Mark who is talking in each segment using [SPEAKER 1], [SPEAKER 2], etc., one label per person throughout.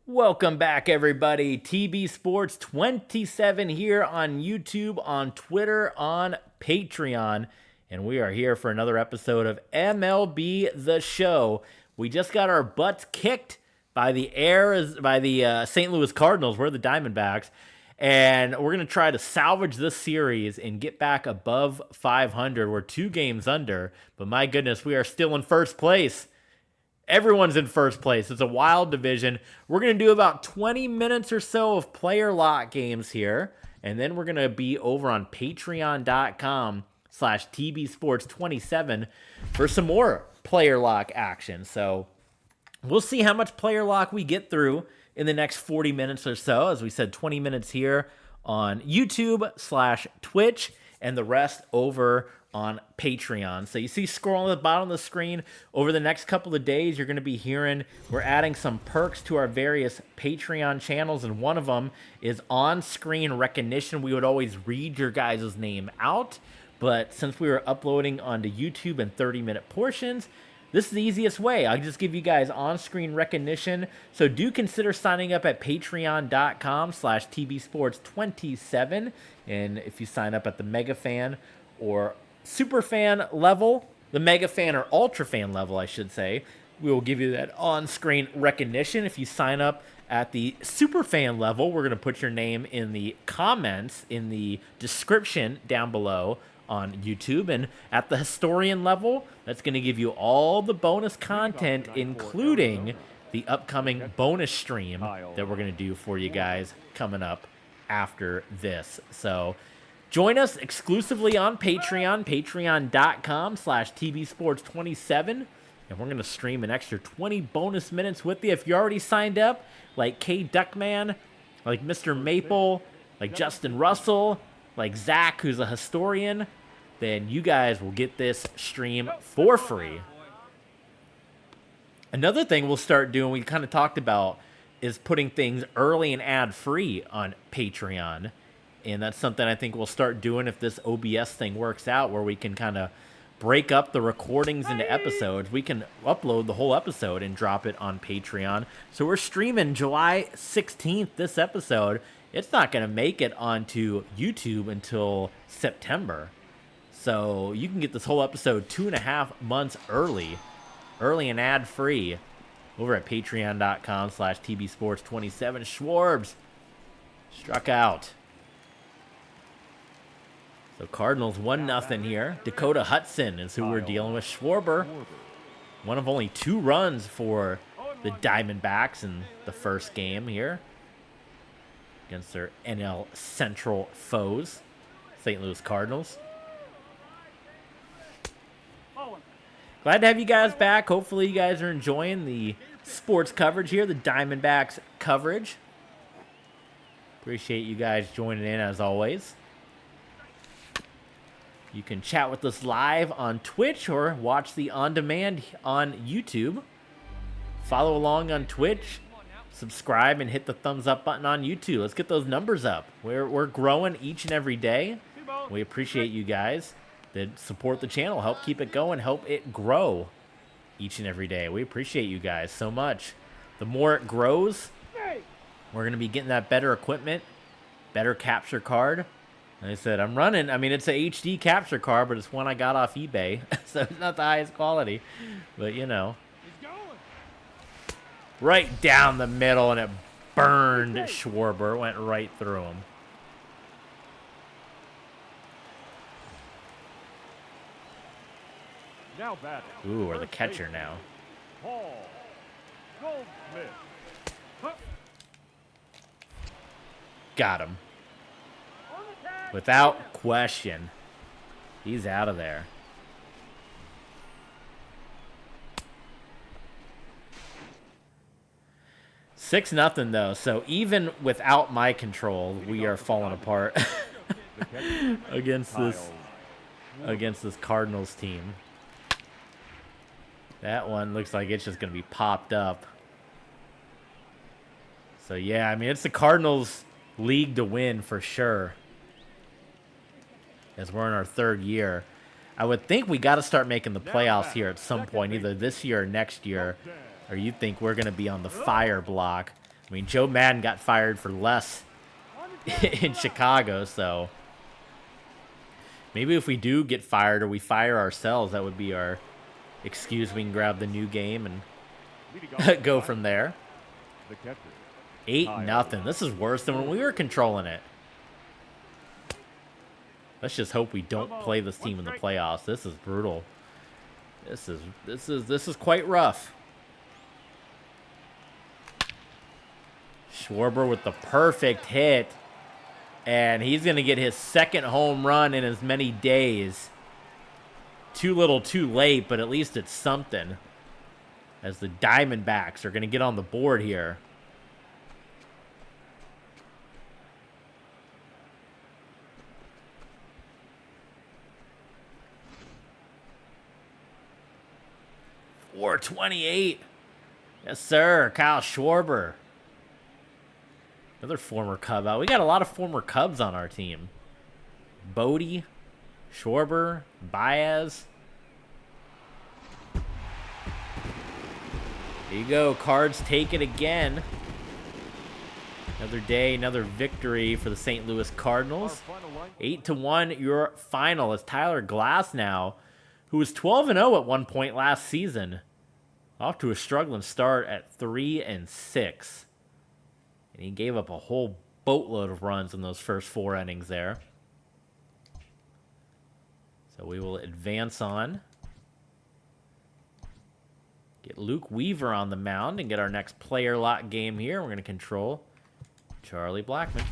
[SPEAKER 1] Welcome back, everybody. TB Sports 27 here on YouTube, on Twitter, on Patreon. And we are here for another episode of MLB The Show. We just got our butts kicked by the St. Louis Cardinals. We're the Diamondbacks. And we're going to try to salvage this series and get back above 500. We're 2 games under. But my goodness, we are still in first place. Everyone's in first place. It's a wild division. We're going to do about 20 minutes or so of player lock games here. And then we're going to be over on patreon.com/tbsports27 for some more player lock action. So we'll see how much player lock we get through in the next 40 minutes or so. As we said, 20 minutes here on YouTube/Twitch and the rest over on Patreon. So you see scrolling at the bottom of the screen, over the next couple of days, you're going to be hearing we're adding some perks to our various Patreon channels, and one of them is on-screen recognition. We would always read your guys' name out, but since we were uploading onto YouTube in 30-minute portions, this is the easiest way. I'll just give you guys on-screen recognition. So do consider signing up at patreon.com/tbsports27. And if you sign up at the Mega Fan or Super Fan level, the Mega Fan or Ultra Fan level, I should say, we will give you that on-screen recognition. If you sign up at the Super Fan level, we're going to put your name in the comments, in the description down below on YouTube. And at the Historian level, that's going to give you all the bonus content, including the upcoming bonus stream that we're going to do for you guys coming up after this. So join us exclusively on Patreon, patreon.com/tbsports27. And we're going to stream an extra 20 bonus minutes with you. If you already signed up, like K Duckman, like Mr. Maple, like Justin Russell, like Zach, who's a historian, then you guys will get this stream for free. Another thing we'll start doing, we kind of talked about, is putting things early and ad-free on Patreon. And that's something I think we'll start doing if this OBS thing works out, where we can kind of break up the recordings into episodes. We can upload the whole episode and drop it on Patreon. So we're streaming July 16th, this episode. It's not going to make it onto YouTube until September. So you can get this whole episode 2.5 months early and ad-free over at patreon.com/tbsports27. Schwarbs struck out. So Cardinals 1-0 here. Dakota Hudson is who we're dealing with. Schwarber, one of only 2 runs for the Diamondbacks in the first game here against their NL Central foes, St. Louis Cardinals. Glad to have you guys back. Hopefully you guys are enjoying the sports coverage here, the Diamondbacks coverage. Appreciate you guys joining in as always. You can chat with us live on Twitch or watch the on-demand on YouTube. Follow along on Twitch, subscribe, and hit the thumbs up button on YouTube. Let's get those numbers up. We're growing each and every day. We appreciate you guys that support the channel, help keep it going, help it grow each and every day. We appreciate you guys so much. The more it grows, we're going to be getting that better equipment, better capture card. Like I said, I'm running, I mean, it's a HD capture card, but it's one I got off eBay, so it's not the highest quality, but you know. Right down the middle, and it burned Schwarber. It went right through him. Ooh, we're the catcher now. Got him. Without question. He's out of there. Six nothing though, so even without my control, we are falling apart against this Cardinals team. That one looks like it's just going to be popped up. So, yeah, I mean, it's the Cardinals' league to win for sure, as we're in our 3rd year. I would think we got to start making the playoffs here at some point, either this year or next year, or you think we're going to be on the fire block I mean, Joe Madden got fired for less in Chicago, so maybe if we do get fired or we fire ourselves, that would be our excuse. We can grab the new game and go from there. 8-0. This is worse than when we were controlling it. Let's just hope we don't play this team in the playoffs. This is brutal. This is quite rough. Schwarber with the perfect hit. And he's going to get his second home run in as many days. Too little, too late, but at least it's something. As the Diamondbacks are going to get on the board here. .428. Yes, sir. Kyle Schwarber. Another former Cub out. We got a lot of former Cubs on our team. Bodie, Schwarber, Baez. There you go. Cards take it again. Another day, another victory for the St. Louis Cardinals. 8-1, your final is Tyler Glasnow, who was 12-0 at one point last season. Off to a struggling start at 3-6. And he gave up a whole boatload of runs in those first 4 innings there. So we will advance on. Get Luke Weaver on the mound and get our next player lot game here. We're going to control Charlie Blackmon.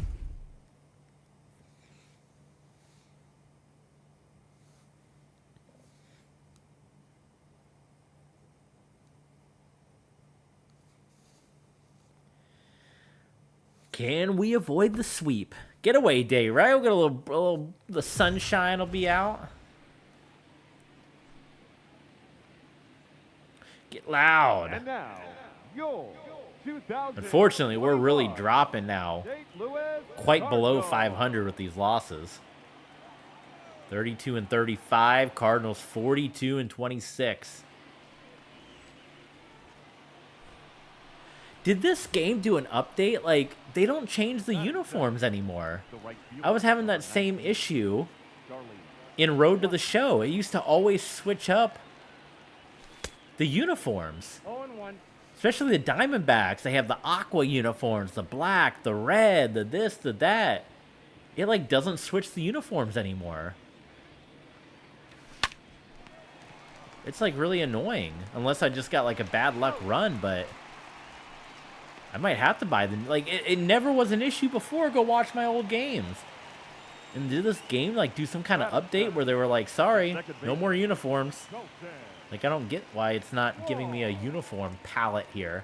[SPEAKER 1] Can we avoid the sweep? Getaway day, right? We'll get a little, the sunshine will be out. Get loud.
[SPEAKER 2] And now, your
[SPEAKER 1] Unfortunately, we're really dropping now. Quite below 500 with these losses. 32-35. Cardinals 42-26. Did this game do an update? Like, they don't change the uniforms anymore. I was having that same issue in Road to the Show. It used to always switch up the uniforms. Especially the Diamondbacks. They have the aqua uniforms, the black, the red, the this, the that. It, like, doesn't switch the uniforms anymore. It's, like, really annoying. Unless I just got, like, a bad luck run, but I might have to buy them. Like, it never was an issue before. Go watch my old games. And did this game, like, do some kind of update where they were like, sorry, no more uniforms. Like, I don't get why it's not giving me a uniform palette here.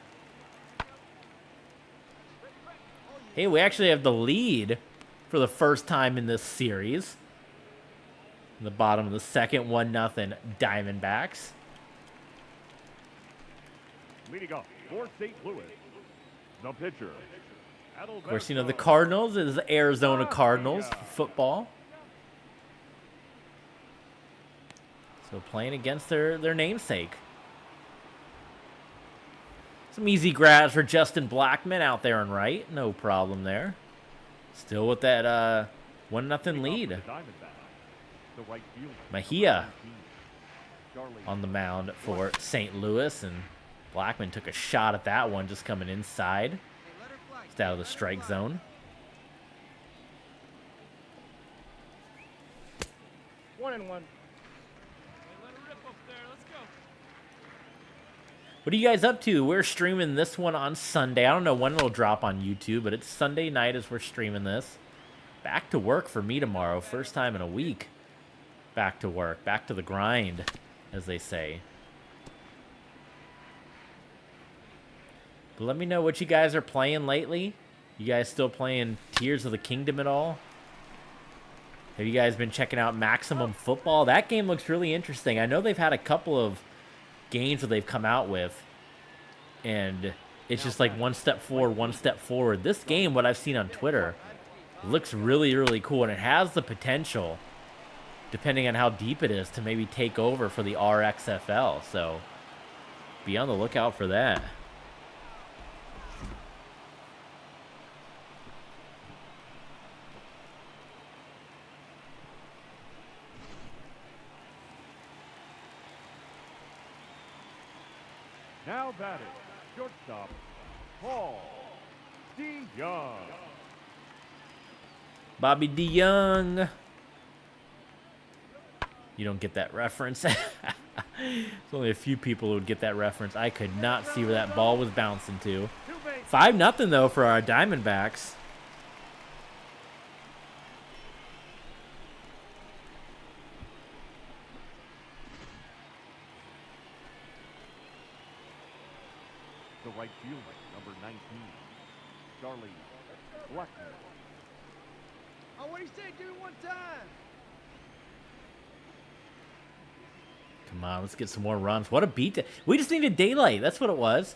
[SPEAKER 1] Hey, we actually have the lead for the first time in this series. In the bottom of the second, 1-0 Diamondbacks.
[SPEAKER 2] Leading off for St. Louis, the pitcher.
[SPEAKER 1] Of course, you know, the Cardinals is Arizona Cardinals football. So playing against their namesake. Some easy grabs for Justin Blackmon out there and right. No problem there. Still with that 1-0 lead. Mejia on the mound for St. Louis. And Blackmon took a shot at that one just coming inside. Just out of the strike zone.
[SPEAKER 3] 1-1.
[SPEAKER 1] What are you guys up to? We're streaming this one on Sunday. I don't know when it'll drop on YouTube, but it's Sunday night as we're streaming this. Back to work for me tomorrow. First time in a week. Back to work. Back to the grind, as they say. But let me know what you guys are playing lately. You guys still playing Tears of the Kingdom at all? Have you guys been checking out Maximum Football? That game looks really interesting. I know they've had a couple of games that they've come out with, and it's just like one step forward, one step forward. This game, what I've seen on Twitter, looks really, really cool, and it has the potential, depending on how deep it is, to maybe take over for the RXFL. So be on the lookout for that.
[SPEAKER 2] Now batting, shortstop, Paul DeYoung.
[SPEAKER 1] Bobby DeYoung. You don't get that reference. There's only a few people who would get that reference. I could not see where that ball was bouncing to. 5-0 though for our Diamondbacks.
[SPEAKER 2] The right fielder, number 19, Charlie Blackman.
[SPEAKER 3] Oh, what do you say? Do it one time.
[SPEAKER 1] Come on, let's get some more runs. What a beat. We just needed daylight. That's what it was.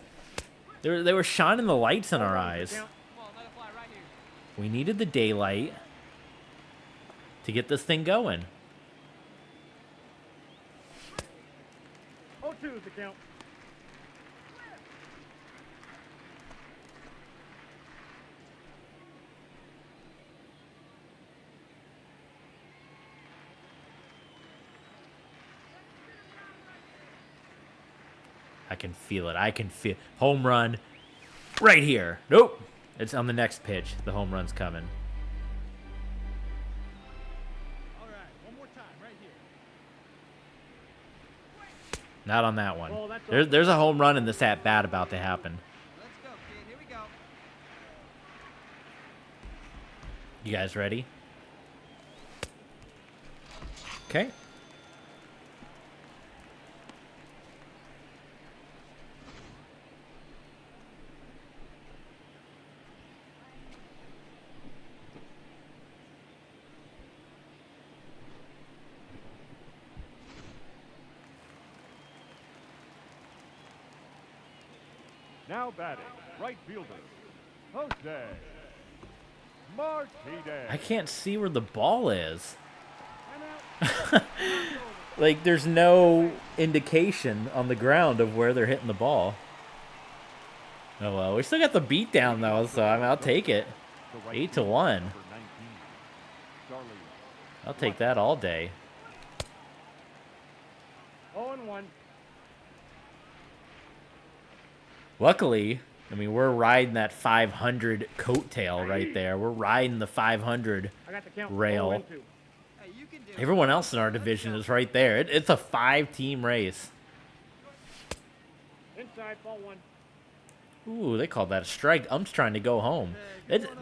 [SPEAKER 1] They were shining the lights in our eyes. We needed the daylight to get this thing going.
[SPEAKER 3] 0-2 is the count.
[SPEAKER 1] I can feel it. I can feel home run right here. Nope. It's on the next pitch. The home run's coming.
[SPEAKER 3] All right, one more time, right here.
[SPEAKER 1] Not on that one.
[SPEAKER 3] Oh, that's
[SPEAKER 1] There's a home run in this at bat about to happen.
[SPEAKER 4] Let's go, kid. Here we go.
[SPEAKER 1] You guys ready? Okay.
[SPEAKER 2] Now batting, right fielder, Jose Martinez.
[SPEAKER 1] I can't see where the ball is.
[SPEAKER 3] Time out.
[SPEAKER 1] Like, there's no indication on the ground of where they're hitting the ball. Oh, well. We still got the beat down, though, so I'll take it.
[SPEAKER 2] The right
[SPEAKER 1] 8-1.
[SPEAKER 2] fielder, number 19, Charlie
[SPEAKER 1] I'll take that all day.
[SPEAKER 3] 0-1.
[SPEAKER 1] Luckily, I mean, we're riding that 500 coattail right there. We're riding the 500
[SPEAKER 3] I got the count.
[SPEAKER 1] rail.
[SPEAKER 3] 0-2.
[SPEAKER 4] Hey, you can do it.
[SPEAKER 1] Everyone else in our division is right there. It's a 5-team race.
[SPEAKER 3] Inside, ball one.
[SPEAKER 1] Ooh, they called that a strike. I'm just trying to go home.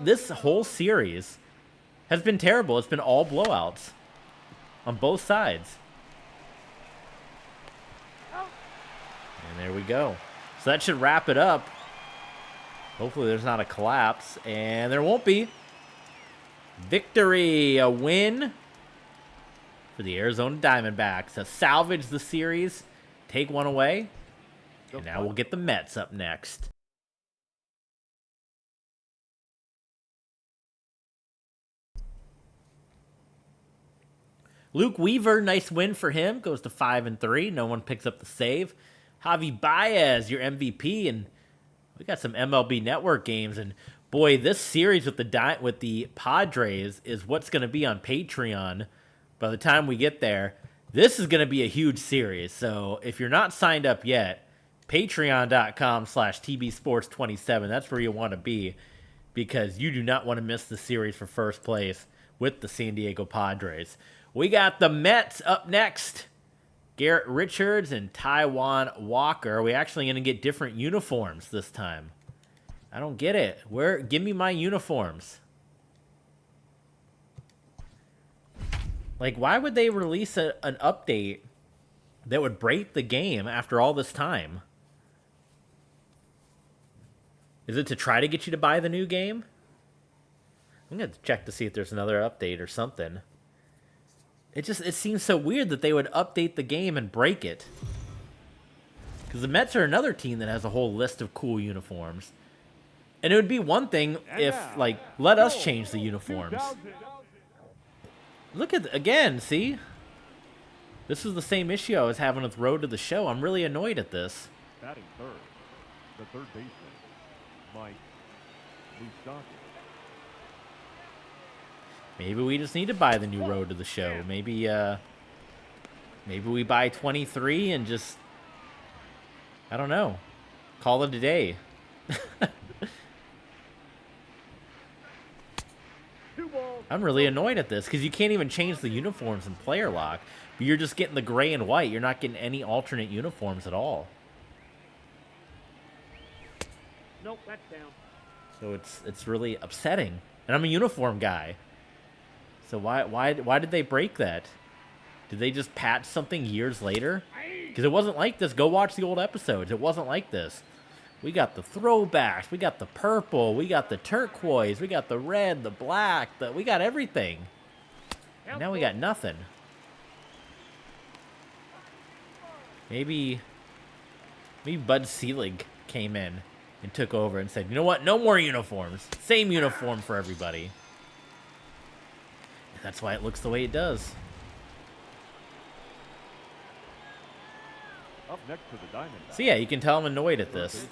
[SPEAKER 1] This whole series has been terrible. It's been all blowouts on both sides. And there we go. So that should wrap it up. Hopefully there's not a collapse. And there won't be. Victory. A win for the Arizona Diamondbacks to salvage the series. Take one away. And now we'll get the Mets up next. Luke Weaver, nice win for him. Goes to 5-3. No one picks up the save. Javi Baez, your MVP, and we got some MLB Network games. And boy, this series with the Padres is what's going to be on Patreon by the time we get there. This is going to be a huge series. So if you're not signed up yet, patreon.com/tbsports27. That's where you want to be, because you do not want to miss the series for first place with the San Diego Padres. We got the Mets up next. Garrett Richards and Taijuan Walker. Are we actually going to get different uniforms this time? I don't get it. Give me my uniforms. Like, why would they release an update that would break the game after all this time? Is it to try to get you to buy the new game? I'm going to check to see if there's another update or something. It seems so weird that they would update the game and break it. Because the Mets are another team that has a whole list of cool uniforms. And it would be one thing if, like, let us change the uniforms. Look at, again, see? This is the same issue I was having with Road to the Show. I'm really annoyed at this.
[SPEAKER 2] Batting third, the third baseman, Mike Moustakas.
[SPEAKER 1] Maybe we just need to buy the new Road to the Show. Maybe we buy 23 and just, I don't know. Call it a day.
[SPEAKER 2] 2 balls.
[SPEAKER 1] I'm really annoyed at this because you can't even change the uniforms in player lock. But you're just getting the gray and white. You're not getting any alternate uniforms at all.
[SPEAKER 2] Nope, that's down.
[SPEAKER 1] So it's really upsetting. And I'm a uniform guy. So why did they break that? Did they just patch something years later? Because it wasn't like this. Go watch the old episodes. It wasn't like this. We got the throwbacks. We got the purple. We got the turquoise. We got the red, the black. We got everything. And now we got nothing. Maybe Bud Selig came in and took over and said, you know what? No more uniforms. Same uniform for everybody. And that's why it looks the way it does.
[SPEAKER 2] Up next to the Diamondbacks.
[SPEAKER 1] So yeah, you can tell I'm annoyed at this.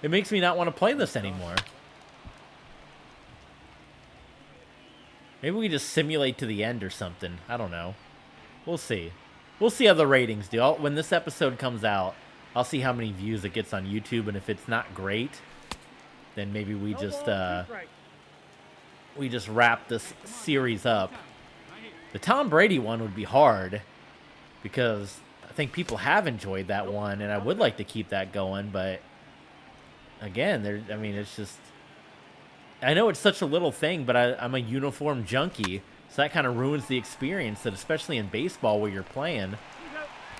[SPEAKER 1] It makes me not want to play this anymore. Maybe we just simulate to the end or something. I don't know. We'll see. We'll see how the ratings do. When this episode comes out, I'll see how many views it gets on YouTube, and if it's not great, then maybe we just wrap this series up. The Tom Brady one would be hard because I think people have enjoyed that one, and I would like to keep that going, but again, I mean, it's just, I know it's such a little thing, but I'm a uniform junkie, so that kind of ruins the experience, that especially in baseball where you're playing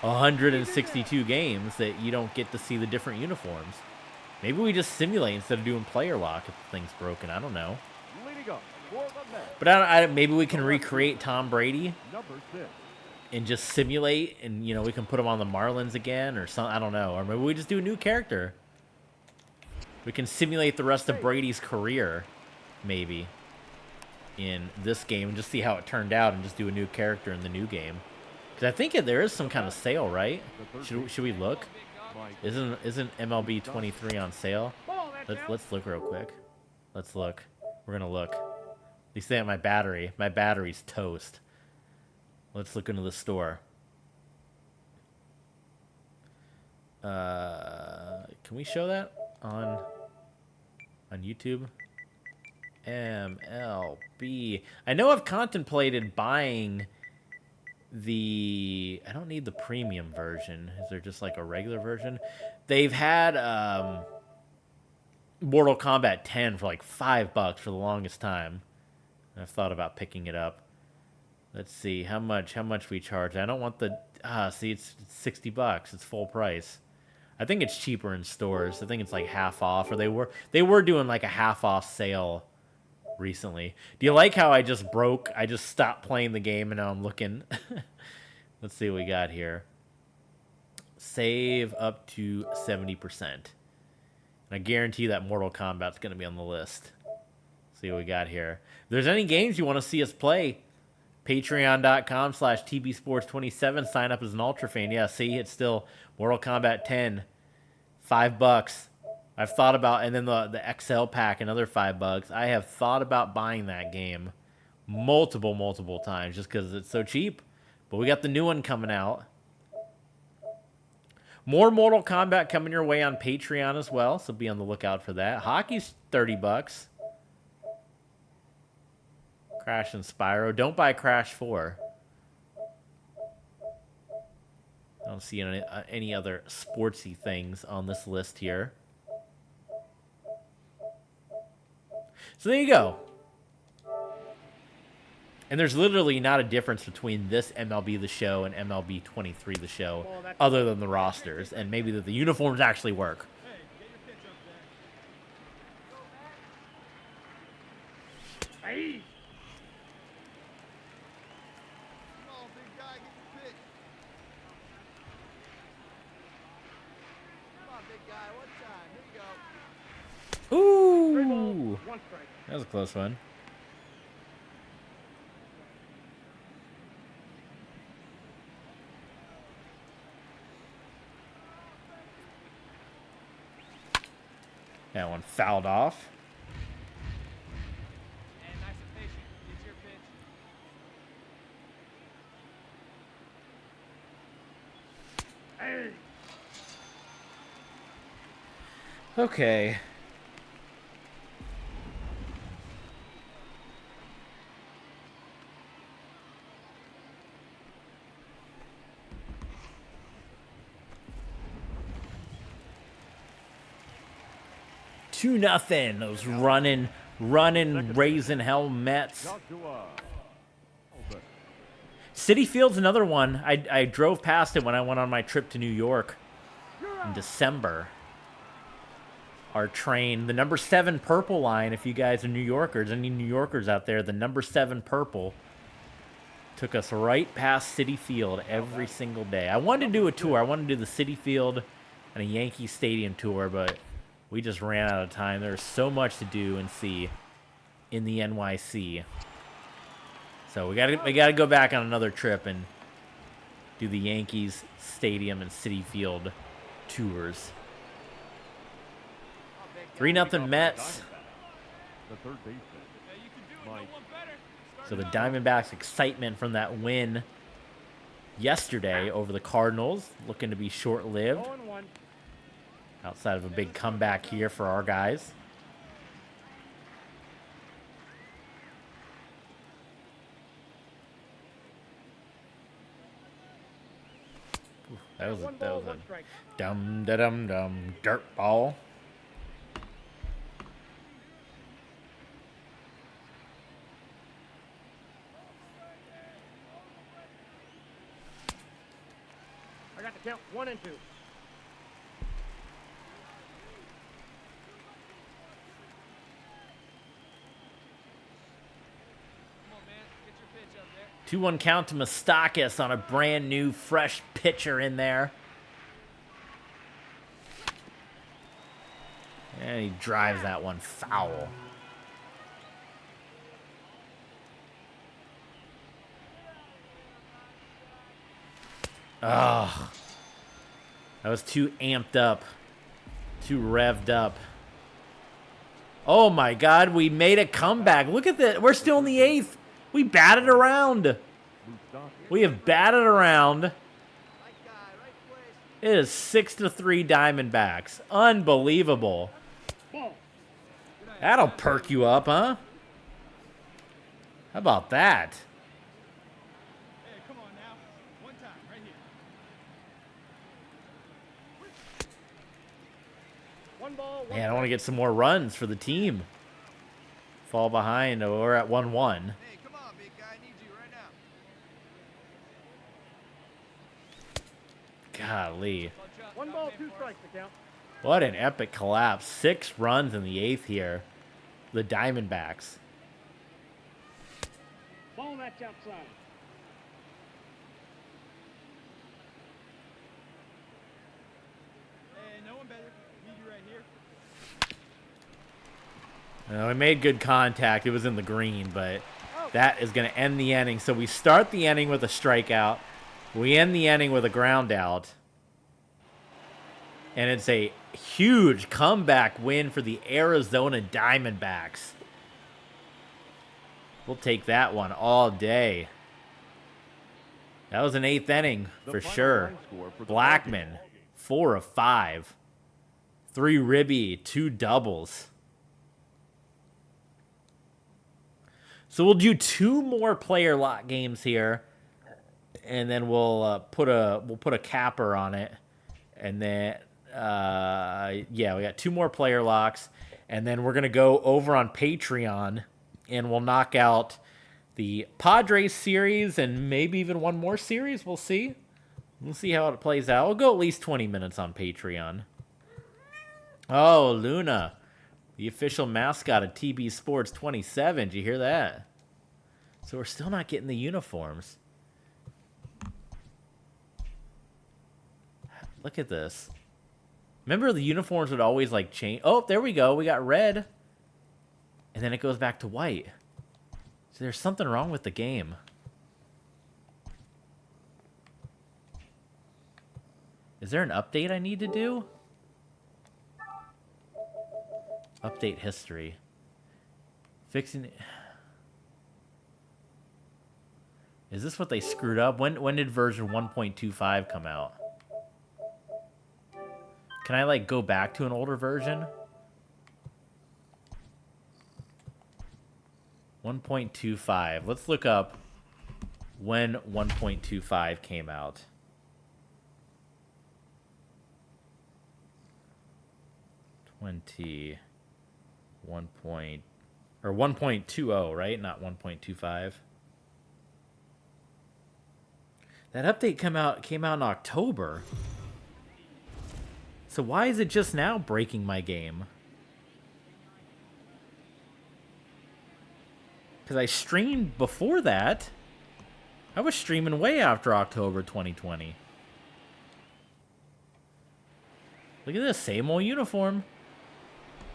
[SPEAKER 1] 162 games, that you don't get to see the different uniforms. Maybe we just simulate instead of doing player lock if the thing's broken. I don't know.
[SPEAKER 2] Leading up for the Mets,
[SPEAKER 1] But maybe we can recreate Tom Brady
[SPEAKER 2] number 6.
[SPEAKER 1] and just simulate, and you know, we can put him on the Marlins again or something. I don't know. Or maybe we just do a new character. We can simulate the rest of Brady's career, maybe, in this game, and just see how it turned out, and just do a new character in the new game. Because I think there is some kind of sale, right? Should we look? Isn't MLB 23 on sale? Let's look real quick. Let's look. We're gonna look. They say my battery's toast. Let's look into the store. Can we show that on YouTube? MLB. I know I've contemplated buying I don't need the premium version. Is there just like a regular version? They've had Mortal Kombat 10 for like $5 for the longest time. I've thought about picking it up. Let's see how much we charge. I don't want the see, it's $60. It's full price. I think it's cheaper in stores. I think it's like half off, or they were doing like a half off sale recently. Do you like how I just stopped playing the game and now I'm looking? Let's see what we got here. Save up to 70%. And I guarantee that Mortal Kombat's going to be on the list. See what we got here. If there's any games you want to see us play, patreon.com/tbsports27. Sign up as an Ultra fan. Yeah, see, it's still Mortal Kombat 10. $5. I've thought about, and then the XL pack, another $5. I have thought about buying that game multiple times just because it's so cheap. But we got the new one coming out. More Mortal Kombat coming your way on Patreon as well, so be on the lookout for that. Hockey's $30. Crash and Spyro. Don't buy Crash 4. I don't see any other sportsy things on this list here. So there you go. And there's literally not a difference between this MLB The Show and MLB 23 The Show, other than the rosters, and maybe that the uniforms actually work.
[SPEAKER 2] Hey!
[SPEAKER 3] Come on, big guy, get the pitch. Come on, big guy, one time. Here you go.
[SPEAKER 1] Ooh!
[SPEAKER 2] 1 strike.
[SPEAKER 1] That was a close one. That one fouled off.
[SPEAKER 4] And nice and patient. It's your pitch.
[SPEAKER 2] Hey!
[SPEAKER 1] Okay. Two nothing. Those running, raising hell Mets.
[SPEAKER 2] Joshua. Open.
[SPEAKER 1] Citi Field's another one. I drove past it when I went on my trip to New York in December. Our train, the number 7 purple line, if you guys are New Yorkers, any New Yorkers out there, the number 7 purple took us right past Citi Field every single day. I wanted to do a tour. I wanted to do the Citi Field and a Yankee Stadium tour, but we just ran out of time. There's so much to do and see in the NYC. So we gotta go back on another trip and do the Yankees Stadium and Citi Field tours. 3-0 Mets.
[SPEAKER 2] The third baseman.
[SPEAKER 4] Yeah, you can do it. No
[SPEAKER 2] Mike.
[SPEAKER 4] one better.
[SPEAKER 1] So the Diamondbacks' excitement from that win yesterday over the Cardinals looking to be short-lived.
[SPEAKER 3] 0-1.
[SPEAKER 1] Outside of a big comeback here for our guys. Ooh, that was
[SPEAKER 3] One
[SPEAKER 1] a
[SPEAKER 3] ball, one strike.
[SPEAKER 1] dum dirt ball.
[SPEAKER 3] I got the count 1 and 2.
[SPEAKER 4] Come on, man. Get your pitch up there.
[SPEAKER 1] 2-1 count to Moustakas on a brand new, fresh pitcher in there. And he drives that one foul. Ugh. That was too amped up. Too revved up. Oh my God, we made a comeback. Look at that. We're still in the 8th. We batted around.
[SPEAKER 2] Mustafa.
[SPEAKER 1] We have batted around.
[SPEAKER 3] Right guy, right place.
[SPEAKER 1] It is 6-3 Diamondbacks. Unbelievable.
[SPEAKER 3] Ball.
[SPEAKER 1] That'll perk you up, huh? How about that?
[SPEAKER 4] Hey, come on now. One time, right here.
[SPEAKER 3] 1 ball, 1
[SPEAKER 1] Man, I want to get some more runs for the team. Fall behind. We're at 1-1.
[SPEAKER 3] Hey, come on, big guy. I need you right now.
[SPEAKER 1] Golly.
[SPEAKER 3] 1 ball, 2 strikes to count.
[SPEAKER 1] What an epic collapse. 6 runs in the 8th here. The Diamondbacks.
[SPEAKER 3] Ball match outside.
[SPEAKER 4] Hey, no one better. Need you right here.
[SPEAKER 1] We made good contact. It was in the green, but that is going to end the inning. So we start the inning with a strikeout. We end the inning with a ground out. And it's a huge comeback win for the Arizona Diamondbacks. We'll take that one all day. That was an 8th inning
[SPEAKER 2] The
[SPEAKER 1] for
[SPEAKER 2] final
[SPEAKER 1] sure.
[SPEAKER 2] line score for the
[SPEAKER 1] Blackman, 4 of 5. 3 ribby, 2 doubles. So we'll do 2 more player lock games here, and then we'll put a capper on it, and then yeah, we got 2 more player locks, and then we're gonna go over on Patreon, and we'll knock out the Padres series and maybe even one more series. We'll see. We'll see how it plays out. We'll go at least 20 minutes on Patreon. Oh, Luna. The official mascot of TB Sports 27. Did you hear that? So we're still not getting the uniforms. Look at this. Remember the uniforms would always like change. Oh, there we go. We got red. And then it goes back to white. So there's something wrong with the game. Is there an update I need to do? Update history. Fixing it. Is this what they screwed up? When did version 1.25 come out? Can I, like, go back to an older version? 1.25. Let's look up when 1.25 came out. Or 1.20, right? Not 1.25. That update came out in October. So why is it just now breaking my game? Because I streamed before that. I was streaming way after October 2020. Look at this, same old uniform.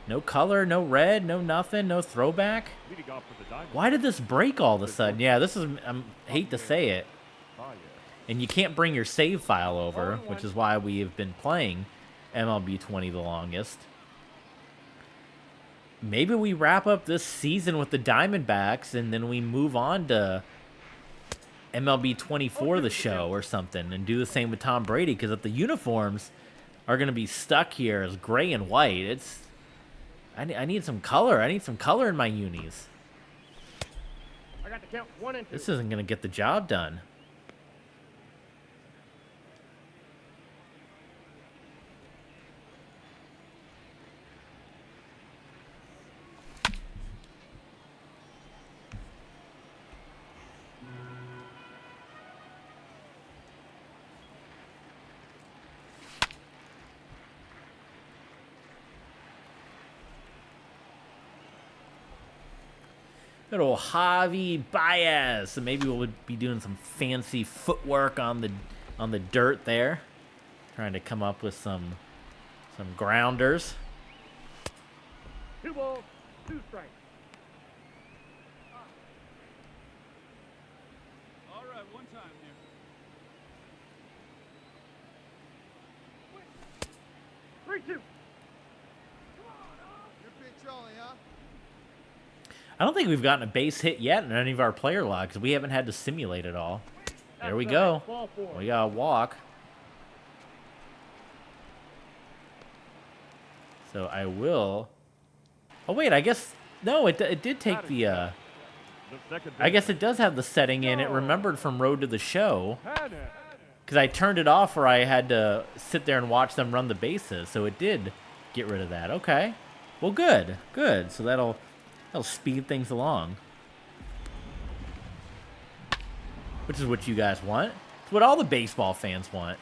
[SPEAKER 1] No color, no red, no nothing, no throwback.
[SPEAKER 2] Leading off for the Diamondbacks.
[SPEAKER 1] Why did this break all of a sudden? Yeah, this is, I hate to say it. And you can't bring your save file over, which is why we have been playing MLB 20 the longest. Maybe we wrap up this season with the Diamondbacks and then we move on to MLB 24 the show or something and do the same with Tom Brady, because if the uniforms are going to be stuck here as gray and white, I need some color. I need some color in my unis.
[SPEAKER 2] I got to count 1 and 2.
[SPEAKER 1] This isn't going to get the job done. Good old Javi Baez. So maybe we'll be doing some fancy footwork on the dirt there, trying to come up with some grounders.
[SPEAKER 2] 2 balls, 2 strikes.
[SPEAKER 4] All right, one time here.
[SPEAKER 2] 3-2.
[SPEAKER 3] You're Big Charlie, huh?
[SPEAKER 1] I don't think we've gotten a base hit yet in any of our player logs. We haven't had to simulate it all. There we go.
[SPEAKER 2] Ball 4.
[SPEAKER 1] We got a walk. So I will. Oh wait, I guess no. It did take the.
[SPEAKER 2] The second
[SPEAKER 1] I guess it does have the setting in. It remembered from Road to the Show,
[SPEAKER 2] Madden.
[SPEAKER 1] because I turned it off where I had to sit there and watch them run the bases. So it did get rid of that. Okay. Well, good, good. So that'll speed things along, which is what you guys want. It's what all the baseball fans want.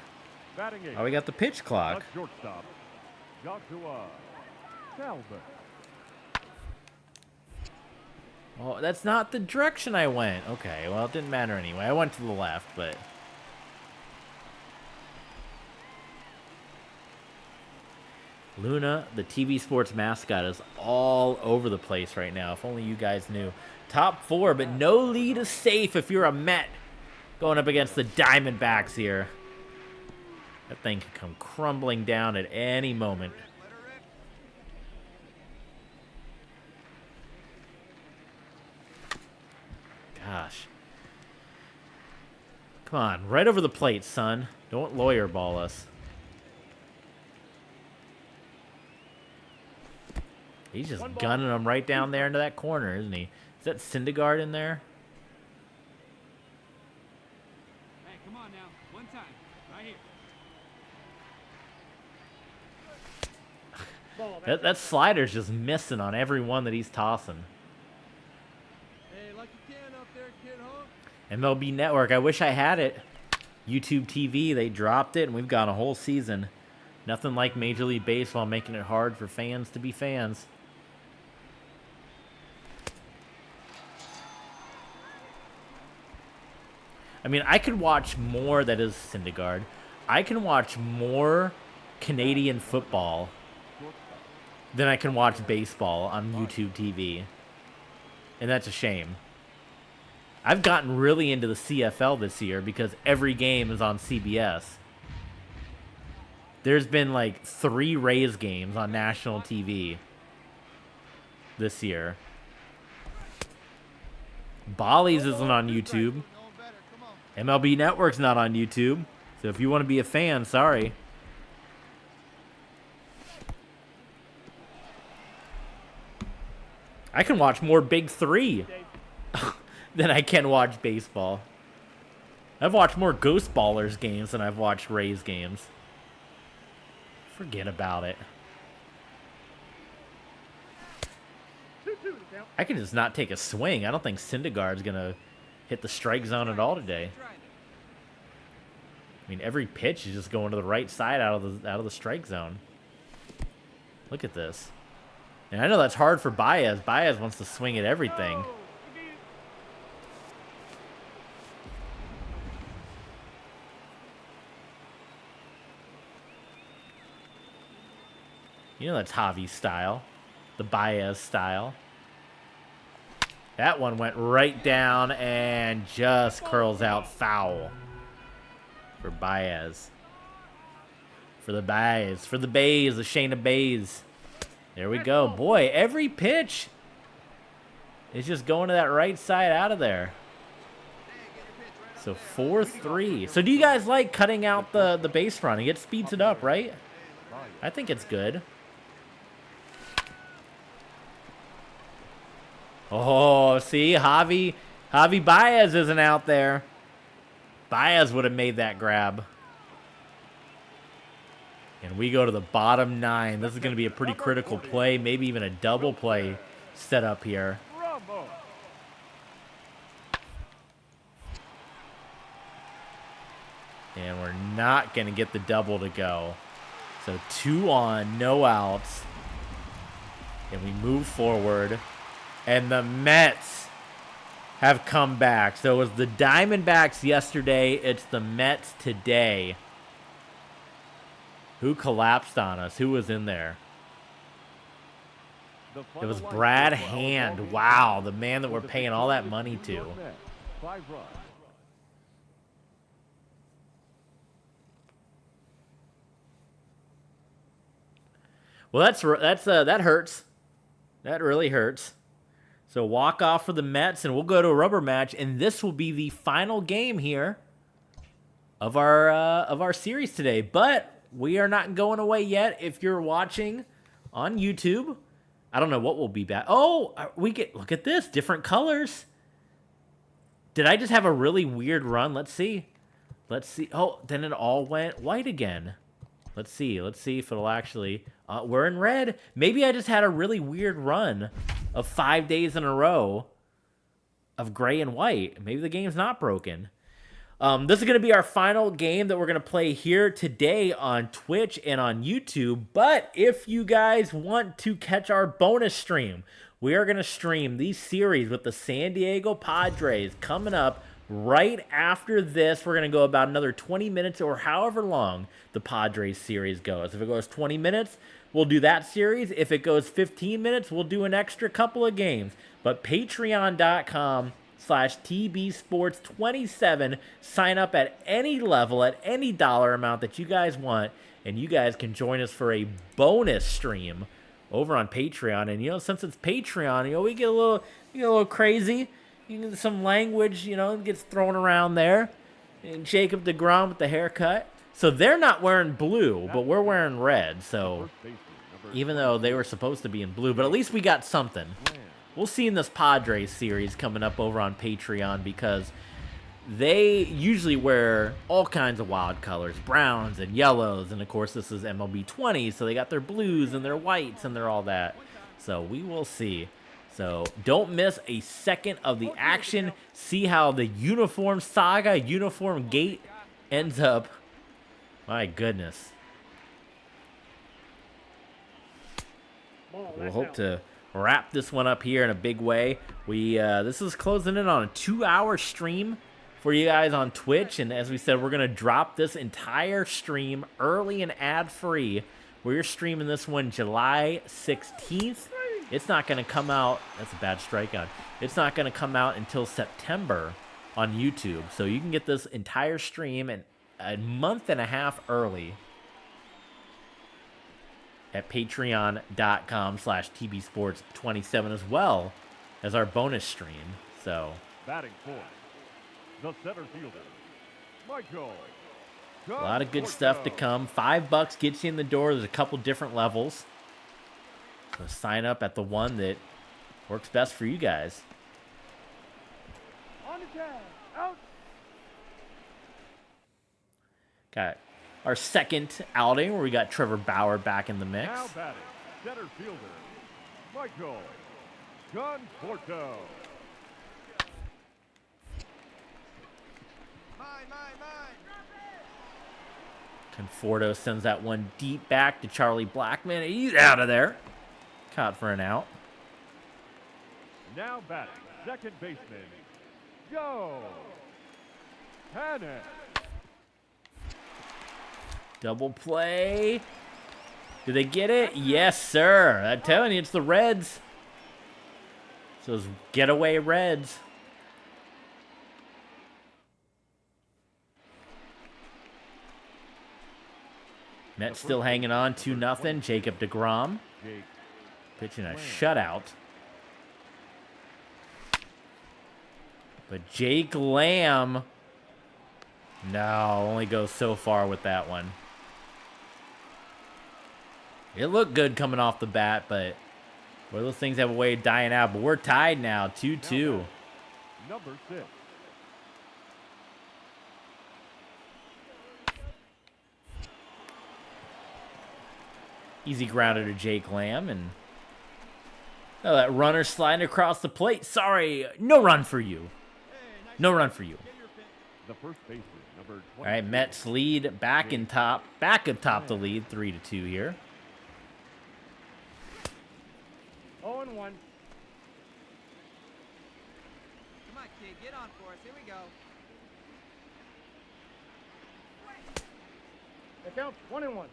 [SPEAKER 2] Batting 8.
[SPEAKER 1] Oh, we got the pitch clock.
[SPEAKER 2] Left shortstop. Joshua Talbot.
[SPEAKER 1] Oh, that's not the direction I went. Okay, well, it didn't matter anyway. I went to the left, but... Luna, the TV sports mascot, is all over the place right now. If only you guys knew. Top 4, but no lead is safe if you're a Met going up against the Diamondbacks here. That thing could come crumbling down at any moment. Gosh. Come on, right over the plate, son. Don't lawyer ball us. He's just gunning them right down there into that corner, isn't he? Is that Syndergaard in there?
[SPEAKER 4] Hey, come on now. One time. Right here.
[SPEAKER 1] That slider's just missing on every one that he's tossing.
[SPEAKER 3] Hey, like you can up there, kid, huh?
[SPEAKER 1] MLB Network, I wish I had it. YouTube TV, they dropped it, and we've got a whole season. Nothing like Major League Baseball making it hard for fans to be fans. I mean, I could watch more, that is Syndergaard. I can watch more Canadian football than I can watch baseball on YouTube TV. And that's a shame. I've gotten really into the CFL this year because every game is on CBS. There's been like 3 Rays games on national TV this year. Bolly's isn't on YouTube. MLB Network's not on YouTube. So if you want to be a fan, sorry. I can watch more Big Three than I can watch baseball. I've watched more Ghost Ballers games than I've watched Rays games. Forget about it. I can just not take a swing. I don't think Syndergaard's going to hit the strike zone at all today. I mean, every pitch is just going to the right side out of the strike zone. Look at this. And I know that's hard for Baez. Baez wants to swing at everything. You know that's Javi's style. The Baez style. That one went right down and just curls out foul. For Baez. For the Baez. For the Bays. The Shayna Bays. There we go. Boy, every pitch is just going to that right side out of there. So 4-3. So do you guys like cutting out the base running? It speeds it up, right? I think it's good. Oh, see, Javi Baez isn't out there. Baez would have made that grab. And we go to the bottom 9. This is going to be a pretty critical play, maybe even a double play set up here. And we're not going to get the double to go. So 2 on, no outs. And we move forward. And the Mets have come back. So it was the Diamondbacks yesterday. It's the Mets today. Who collapsed on us? Who was in there? It was Brad Hand. Wow, the man that we're paying all that money to. Well, that hurts. That really hurts. So walk off for the Mets, and we'll go to a rubber match, and this will be the final game here of our series today. But we are not going away yet. If you're watching on YouTube, I don't know what will be back. Oh, look at this, different colors. Did I just have a really weird run? Let's see. Oh, then it all went white again. Let's see if it'll actually. We're in red. Maybe I just had a really weird run of 5 days in a row of gray and white. Maybe the game's not broken. This is going to be our final game that we're going to play here today on Twitch and on YouTube. But if you guys want to catch our bonus stream, we are going to stream these series with the San Diego Padres coming up right after this. We're going to go about another 20 minutes or however long the Padres series goes. If it goes 20 minutes, we'll do that series. If it goes 15 minutes, we'll do an extra couple of games. But patreon.com/TBSports27. Sign up at any level, at any dollar amount that you guys want, and you guys can join us for a bonus stream over on Patreon. And since it's Patreon, we get a little crazy. You get some language, gets thrown around there. And Jacob deGrom with the haircut. So they're not wearing blue, but we're wearing red. So even though they were supposed to be in blue, but at least we got something. We'll see in this Padres series coming up over on Patreon, because they usually wear all kinds of wild colors, browns and yellows. And, of course, this is MLB 20, so they got their blues and their whites and their all that. So we will see. So don't miss a second of the action. See how the uniform saga, uniform gate ends up. My goodness. We'll hope to wrap this one up here in a big way. This is closing in on a 2-hour stream for you guys on Twitch. And as we said, we're going to drop this entire stream early and ad-free. We're streaming this one July 16th. It's not going to come out. That's a bad strikeout. It's not going to come out until September on YouTube. So you can get this entire stream a month and a half early at patreon.com/TBSports27, as well as our bonus stream. So
[SPEAKER 2] batting fourth, the center fielder, Michael.
[SPEAKER 1] A lot of good stuff to come. $5 gets you in the door. There's a couple different levels. So sign up at the one that Works best for you guys.
[SPEAKER 3] On the tag. Out.
[SPEAKER 1] Got our second outing where we got Trevor Bauer back in the mix.
[SPEAKER 2] Now batting, center fielder, Michael Conforto.
[SPEAKER 3] Mine, mine, mine.
[SPEAKER 1] Conforto sends that one deep back to Charlie Blackmon. He's out of there. Caught for an out.
[SPEAKER 2] Now batting, second baseman, Joe Hannon.
[SPEAKER 1] Double play. Do they get it? Yes, sir. I'm telling you, it's the Reds. It's those getaway Reds. Mets still hanging on 2-0. Jacob deGrom
[SPEAKER 2] Jake
[SPEAKER 1] pitching a
[SPEAKER 2] Lamb.
[SPEAKER 1] shutout. But Jake Lamb, no, only goes so far with that one. It looked good coming off the bat, but boy, those things have a way of dying out. But we're tied now, 2-2.
[SPEAKER 2] Number 6.
[SPEAKER 1] Easy grounder to Jake Lamb, and oh, that runner sliding across the plate. Sorry, no run for you. No run for you.
[SPEAKER 2] The first baseman, number 20.
[SPEAKER 1] All right, Mets lead back atop the lead, 3-2 here.
[SPEAKER 3] 0-1. Come
[SPEAKER 4] Come on, kid, get on for us. Here we go.
[SPEAKER 3] The count's 1-1.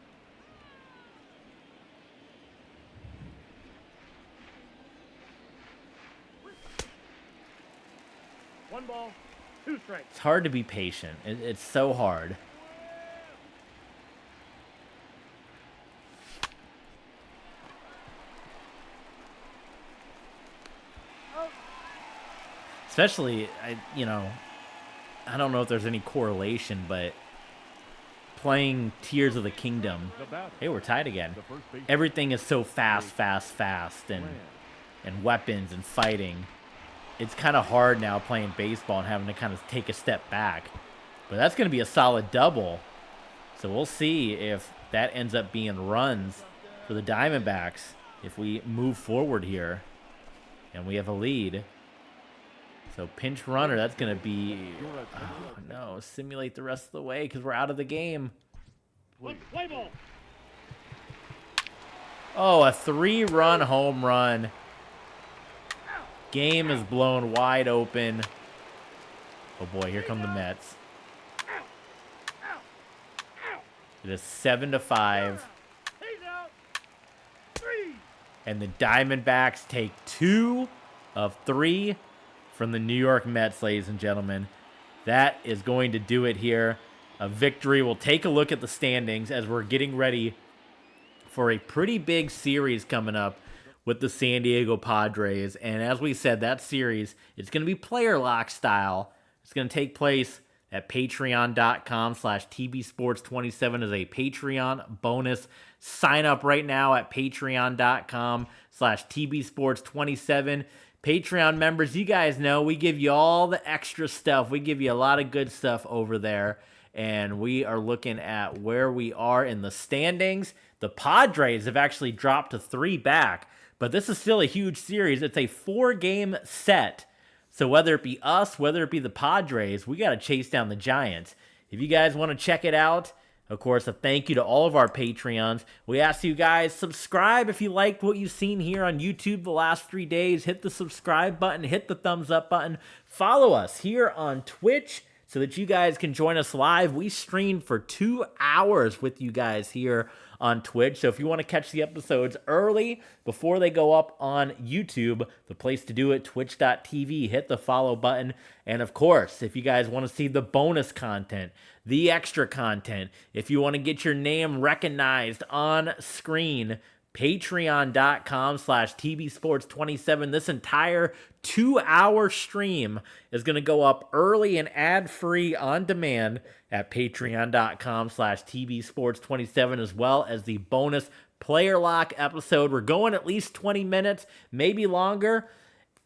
[SPEAKER 3] One ball, 2 strikes.
[SPEAKER 1] It's hard to be patient. It's so hard. Especially, I don't know if there's any correlation, but playing Tears of the Kingdom,
[SPEAKER 2] The batter,
[SPEAKER 1] hey, we're tied again.
[SPEAKER 2] the first baseman,
[SPEAKER 1] Everything is so fast, and
[SPEAKER 2] Lamb.
[SPEAKER 1] weapons and fighting. It's kind of hard now playing baseball and having to kind of take a step back. But that's going to be a solid double. So we'll see if that ends up being runs for the Diamondbacks if we move forward here and we have a lead. So pinch runner, that's going to be, oh no, simulate the rest of the way because we're out of the game.
[SPEAKER 3] Play ball.
[SPEAKER 1] Oh, a 3-run home run. Game is blown wide open. Oh boy, here come the Mets. It is 7-5.
[SPEAKER 3] He's out. 3.
[SPEAKER 1] And the Diamondbacks take 2 of 3 from the New York Mets, ladies and gentlemen. That is going to do it here. A victory. We'll take a look at the standings as we're getting ready for a pretty big series coming up with the San Diego Padres. And as we said, that series, it's going to be player lock style. It's going to take place at patreon.com/TBSports27 as a Patreon bonus. Sign up right now at patreon.com/TBSports27. Patreon members, you guys know we give you all the extra stuff. We give you a lot of good stuff over there. And we are looking at where we are in the standings. The Padres have actually dropped to 3 back. But this is still a huge series. It's a 4-game set. So whether it be us, whether it be the Padres, we got to chase down the Giants. If you guys want to check it out, of course, a thank you to all of our Patreons. We ask you guys, subscribe if you liked what you've seen here on YouTube the last 3 days. Hit the subscribe button, hit the thumbs up button. Follow us here on Twitch so that you guys can join us live. We streamed for 2 hours with you guys here on Twitch. So if you want to catch the episodes early before they go up on YouTube, the place to do it, twitch.tv. Hit the follow button. And of course, if you guys want to see the bonus content, the extra content, if you want to get your name recognized on screen, patreon.com/TBSports27. This entire 2-hour stream is going to go up early and ad-free on demand at patreon.com/TBSports27, as well as the bonus player lock episode. We're going at least 20 minutes, maybe longer.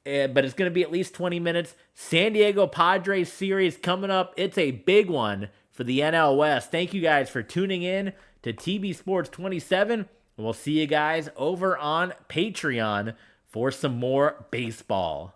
[SPEAKER 1] but it's going to be at least 20 minutes. San Diego Padres series coming up. It's a big one for the NL West. Thank you guys for tuning in to TB Sports 27. And we'll see you guys over on Patreon for some more baseball.